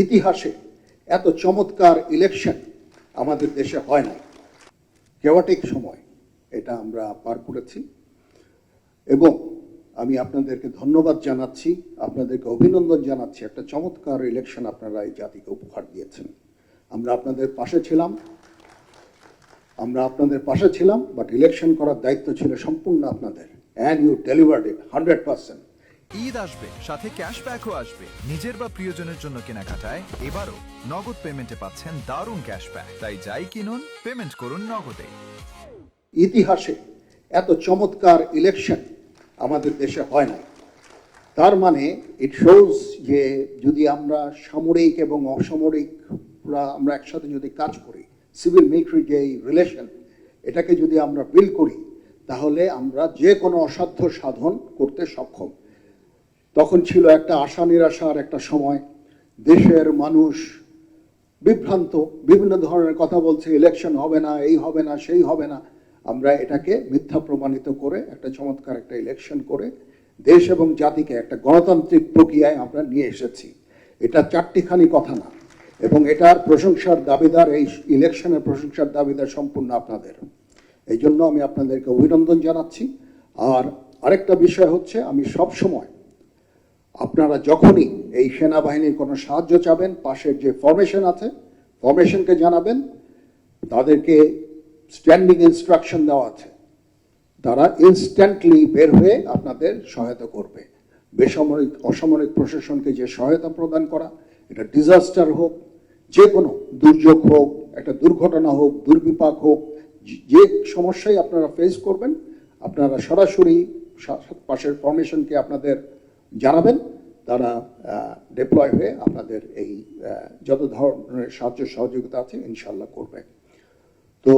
ইতিহাসে এত চমৎকার ইলেকশন আমাদের দেশে হয় না। কেওয়াটিক সময় এটা আমরা পার করেছি এবং আমি আপনাদেরকে ধন্যবাদ জানাচ্ছি, আপনাদেরকে অভিনন্দন জানাচ্ছি। একটা চমৎকার ইলেকশন আপনারা এই জাতিকে উপহার দিয়েছেন। আমরা আপনাদের পাশে ছিলাম, বাট ইলেকশন করার দায়িত্ব ছিল সম্পূর্ণ আপনাদের, অ্যান্ড ইউ ডেলিভার্ড ইট 100%। ঈদ আসবে, সাথে ক্যাশব্যাকও আসবে। নিজের বা প্রিয়জনের জন্য কেনাকাটায় এবারও নগদ পেমেন্টে পাচ্ছেন দারুণ ক্যাশব্যাক। তাই যাই কিনুন, পেমেন্ট করুন নগদে। ইতিহাসে এত চমৎকার ইলেকশন আমাদের দেশে হয় না। তার মানে ইট শোজ যে যদি আমরা সামরিক এবং অসামরিক আমরা একসাথে যদি কাজ করি, সিভিল মিলিটারি যে রিলেশন, এটাকে যদি আমরা বিল্ড করি, তাহলে আমরা যে কোনো অসাধ্য সাধন করতে সক্ষম। তখন ছিল একটা আশা নিরাশার একটা সময়, দেশের মানুষ বিভ্রান্ত, বিভিন্ন ধরনের কথা বলছে, ইলেকশন হবে না, এই হবে না, সেই হবে না। আমরা এটাকে মিথ্যা প্রমাণিত করে একটা চমৎকার একটা ইলেকশন করে দেশ এবং জাতিকে একটা গণতান্ত্রিক প্রক্রিয়ায় আমরা নিয়ে এসেছি। এটা চারটিখানি কথা না, এবং এটার প্রশংসার দাবিদার, এই ইলেকশনের প্রশংসার দাবিদার সম্পূর্ণ আপনাদের। এই জন্য আমি আপনাদেরকে অভিনন্দন জানাচ্ছি। আর আরেকটা বিষয় হচ্ছে, আমি সব সময় আপনারা যখনই এই সেনাবাহিনীর কোনো সাহায্য চাবেন, পাশের যে ফরমেশন আছে ফরমেশনকে জানাবেন, তাদেরকে স্ট্যান্ডিং ইনস্ট্রাকশন দেওয়া আছে, তারা ইনস্ট্যান্টলি বের হয়ে আপনাদের সহায়তা করবে। বেসামরিক অসামরিক প্রশাসনকে যে সহায়তা প্রদান করা, এটা ডিজাস্টার হোক, যে কোনো দুর্যোগ হোক, একটা দুর্ঘটনা হোক, দুর্বিপাক হোক, যে সমস্যাই আপনারা ফেস করবেন, আপনারা সরাসরি পাশের ফরমেশনকে আপনাদের জানাবেন, তারা ডিপ্লয় হয়ে আপনাদের এই যত ধরনের সাহায্য সহযোগিতা আছে ইনশাল্লাহ করবে। তো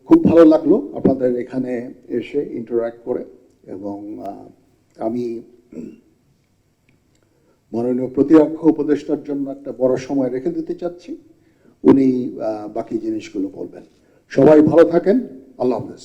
খুব ভালো লাগলো আপনাদের এখানে এসে ইন্টারঅ্যাক্ট করে, এবং আমি মাননীয় প্রতিরক্ষা উপদেষ্টার জন্য একটা বড় সময় রেখে দিতে চাচ্ছি, উনি বাকি জিনিসগুলো বলবেন। সবাই ভালো থাকেন, আল্লাহ হাফেজ।